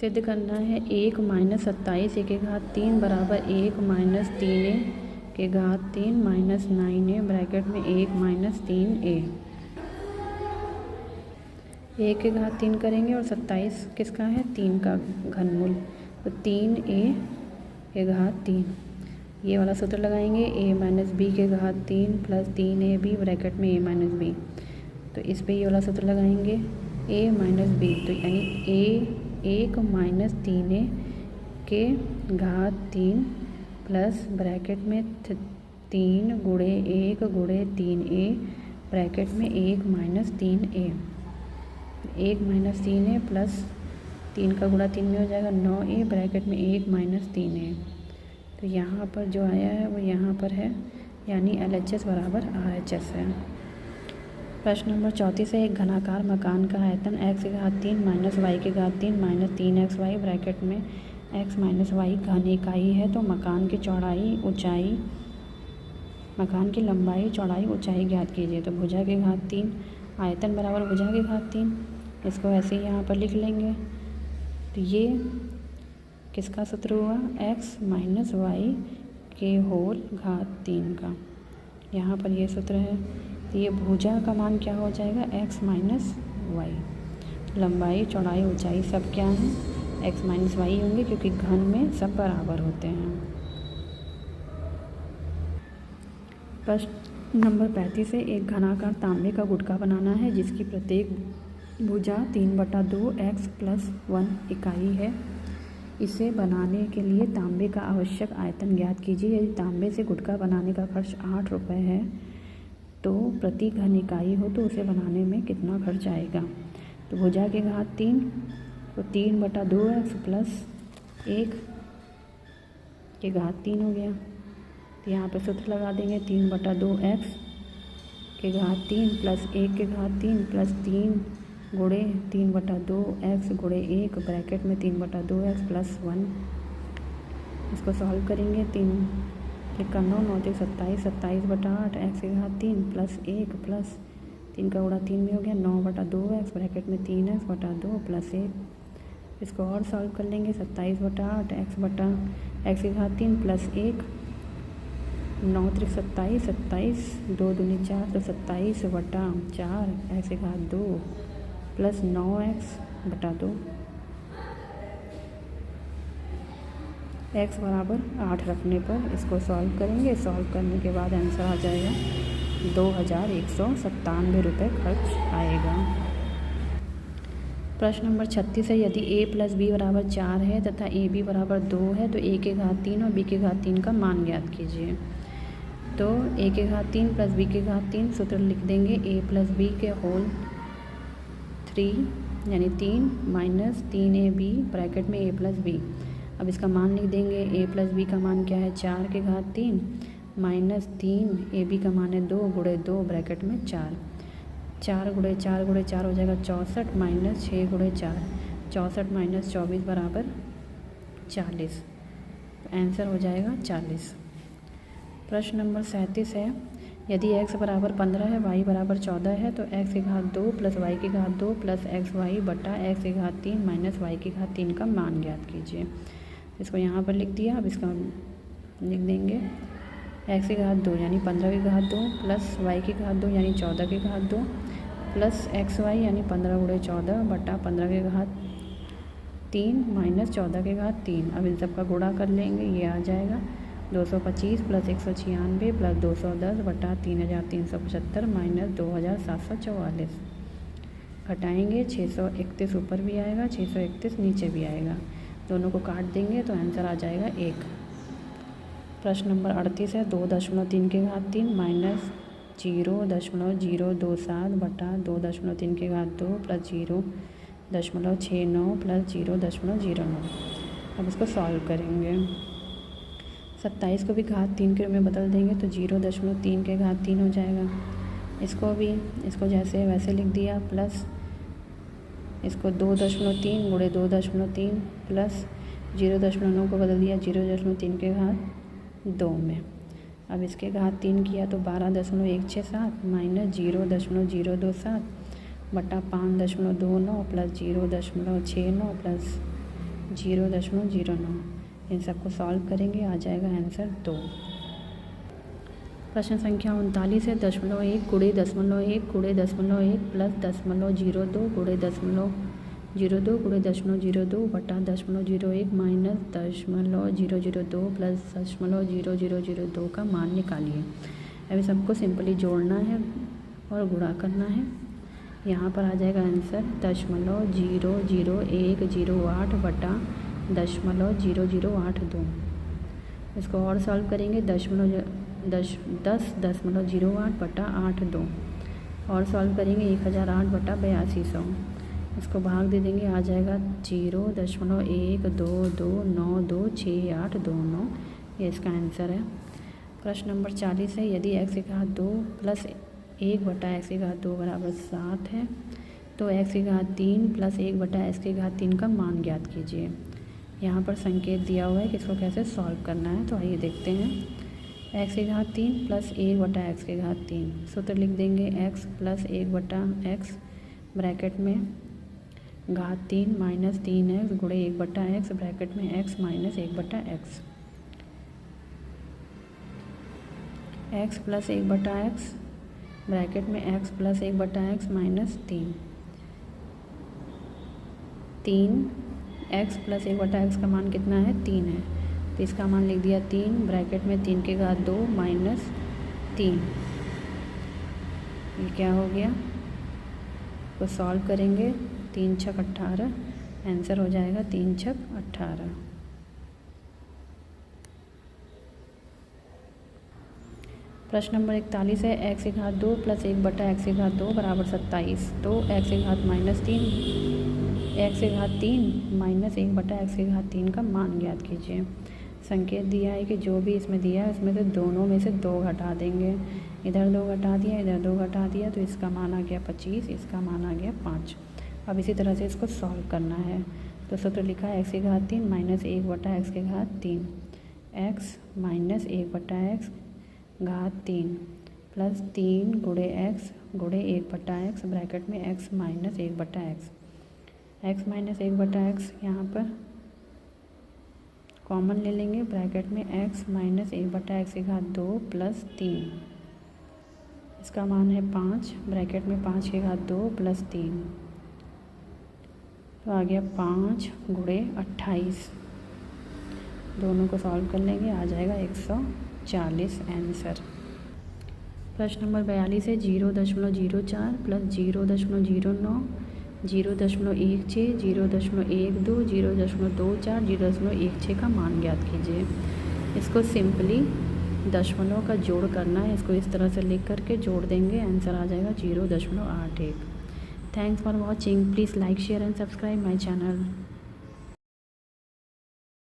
सिद्ध करना है 1 माइनस 27 ए के घात 3 बराबर 1 माइनस 3 ए के घात 3 माइनस 9 ए ब्रैकेट में 1 माइनस 3 ए। ए के घात 3 करेंगे और 27 किसका है, 3 का घनमूल, तो 3 ए के घात 3। ये वाला सूत्र लगाएंगे ए माइनस बी के घात 3 प्लस 3 ए बी ब्रैकेट में ए माइनस बी। तो इस पे ये वाला सूत्र लगाएंगे ए माइनस बी, तो यानी ए 1 माइनस 3 ए के घात 3 प्लस ब्रैकेट में 3 गुणे 1 गुणे 3 ए ब्रैकेट में 1 माइनस 3 ए। 1 माइनस 3 ए प्लस 3 का गुणा 3 में हो जाएगा 9 ए ब्रैकेट में 1 माइनस 3 ए। तो यहाँ पर जो आया है वो यहाँ पर है, यानी LHS बराबर RHS है। प्रश्न नंबर 34 है, एक घनाकार मकान का आयतन x के घात 3 माइनस वाई के घात 3 माइनस 3xy ब्रैकेट में x माइनस वाई घन इकाई है। तो मकान की चौड़ाई ऊंचाई, मकान की लंबाई चौड़ाई ऊंचाई ज्ञात कीजिए। तो भुजा के घात 3 आयतन बराबर भुजा के घात 3, इसको ऐसे ही यहाँ पर लिख लेंगे। तो ये किसका सूत्र हुआ, x माइनस वाई के होल घात 3 का। यहाँ पर ये सूत्र है। तो ये भुजा का मान क्या हो जाएगा, x माइनस वाई। लंबाई चौड़ाई ऊंचाई सब क्या है, x माइनस वाई होंगे, क्योंकि घन में सब बराबर होते हैं। प्रश्न नंबर 35 है, एक घनाकार तांबे का गुटका बनाना है जिसकी प्रत्येक भुजा 3/2 x प्लस 1 इकाई है। इसे बनाने के लिए तांबे का आवश्यक आयतन ज्ञात कीजिए। यदि तांबे से गुटका बनाने का खर्च 8 रुपये है तो प्रति घन इकाई हो तो उसे बनाने में कितना खर्च आएगा। तो भुजा के घात 3, तो 3/2 x प्लस 1 के घात 3 हो गया। तो यहाँ पे सूत्र लगा देंगे 3/2 x के घात 3 प्लस 1 के घात 3 प्लस 3 गुणे 3/2 x गुणे 1 ब्रैकेट में 3/2 x प्लस 1। इसको सॉल्व करेंगे, 3 का 9 9 27 27/8 x के घात 3 प्लस 1 प्लस 3 का गुणा 3 में हो गया 9/2 x ब्रैकेट में 3x/2 प्लस 1। इसको और सॉल्व कर लेंगे, 27/8 x के घात 3 प्लस 1 9 3 27 27 2 दूनी 4 तो 27/4 x के घात 2 प्लस 9x/2। x बराबर 8 रखने पर इसको सॉल्व करेंगे। सॉल्व करने के बाद आंसर आ जाएगा 2197 रुपये खर्च आएगा। प्रश्न नंबर 36 है, यदि a प्लस बी बराबर 4 है तथा ए बी बराबर 2 है तो a के घात 3 और b के घात 3 का मान ज्ञात कीजिए। तो a के घात 3 प्लस b के घात 3 सूत्र लिख देंगे a प्लस बी के होल 3 यानी 3 माइनस 3ab ब्रैकेट में a प्लस बी। अब इसका मान लिख देंगे, a प्लस बी का मान क्या है, 4 के घात 3 माइनस 3 ए बी का मान है 2 गुणे 2 ब्रैकेट में 4। 4 गुणे 4 गुणे 4 हो जाएगा 64 माइनस 6 गुणे 4 64 माइनस 24 बराबर 40। आंसर हो जाएगा 40। प्रश्न नंबर 37 है, यदि x बराबर 15 है, y बराबर 14 है तो x के घात 2 प्लस y के घात 2 प्लस xy बटा x के घात 3 माइनस y के घात 3 का मान ज्ञात कीजिए। इसको यहाँ पर लिख दिया। अब इसका लिख देंगे x के घात 2 यानी 15 के घात 2 प्लस y के घात 2 यानी 14 के घात 2 प्लस xy यानी 15 गुणे 14 बटा 15 के घात 3 माइनस 14 के घात 3। अब इन सब का गुणा कर लेंगे, ये आ जाएगा 225 प्लस 196 प्लस 210 बटा 3375 माइनस 2744। घटाएंगे 631 ऊपर भी आएगा, 631 नीचे भी आएगा, दोनों को काट देंगे तो आंसर आ जाएगा 1। प्रश्न नंबर 38 है, 2.3 के घात 3 माइनस 0.027 बटा 2.3 के घात 2 प्लस 0.69 प्लस 0.09। अब इसको सॉल्व करेंगे। 27 को भी घात 3 के रूप में बदल देंगे तो 0.3 के घात 3 हो जाएगा। इसको जैसे है वैसे लिख दिया, प्लस इसको 2.3 गुणे 2.3 प्लस 0.9 को बदल दिया 0.3 के घात 2 में। अब इसके घात 3 किया तो 12.167 माइनस 0.027 बटा 5.29 प्लस 0.69 प्लस 0.09। इन सबको सॉल्व करेंगे, आ जाएगा आंसर 2। प्रश्न संख्या 39 है 0.1 गुणे 0.1 गुणे 0.1 प्लस 0.02 गुणे 0.02 गुणे 0.02 बटा 0.01 माइनस 0.002 प्लस 0.0002 का मान निकालिए। अभी सबको सिंपली जोड़ना है और गुणा करना है। यहाँ पर आ जाएगा आंसर 0.00108 बटा 0.0082। इसको और सॉल्व करेंगे 10.08 बटा 82 और सॉल्व करेंगे 1008 बटा 8200। इसको भाग दे देंगे, आ जाएगा 0.1229268229। ये इसका आंसर है। प्रश्न नंबर 40 है यदि x की घात 2 प्लस 1 बटा x की घात 2 बराबर 7 है तो x की घात 3 प्लस 1 बटा x की घात 3 का मान ज्ञात कीजिए। यहाँ पर संकेत दिया हुआ है कि इसको कैसे सॉल्व करना है, तो आइए देखते हैं। x की घात 3 प्लस 1 बटा x की घात 3 सूत्र लिख देंगे x प्लस 1 बटा x ब्रैकेट में घात 3 माइनस 3x गुणे 1 बटा x ब्रैकेट में x माइनस 1 बटा x प्लस 1 बटा x ब्रैकेट में x प्लस 1 बटा x माइनस 3x प्लस 1 बटा x का मान कितना है 3 है, तो इसका मान लिख दिया 3 ब्रैकेट में 3 की घात 2 माइनस 3। ये क्या हो गया, तो सॉल्व करेंगे 3 छक 18, आंसर हो जाएगा 3 छक 18। प्रश्न नंबर 41 है x की घात 2 प्लस 1 बटा x की घात 2 बराबर 27। तो x की घात माइनस 3 x की घात 3 माइनस 1 बटा x की घात 3 का मान ज्ञात कीजिए। संकेत दिया है कि जो भी इसमें दिया है उसमें से दोनों में से 2 घटा देंगे। इधर 2 घटा दिया, इधर 2 घटा दिया, तो इसका मान आ गया 25, इसका मान आ गया 5। अब इसी तरह से इसको सॉल्व करना है। तो सूत्र लिखा है x की घात 3 माइनस 1 बटा x की घात 3 x माइनस 1 बटा x घात 3 प्लस 3 गुणे x गुणे 1 बटा x ब्रैकेट में x माइनस 1 बटा x माइनस 1 बटा x यहाँ पर कॉमन ले लेंगे, ब्रैकेट में x माइनस 1 बटा x की घात 2 प्लस 3, इसका मान है 5 ब्रैकेट में 5 की घात 2 प्लस 3, तो आ गया 5 गुणे 28। दोनों को सॉल्व कर लेंगे, आ जाएगा 140 आंसर। प्रश्न नंबर 42 है 0.04 प्लस 0.09 0.16 0.12 0.24 0.16 का मान ज्ञात कीजिए। इसको सिंपली दशमलव का जोड़ करना है, इसको इस तरह से लिख करके जोड़ देंगे, आंसर आ जाएगा 0.81। Thanks for watching, please like share and subscribe my channel.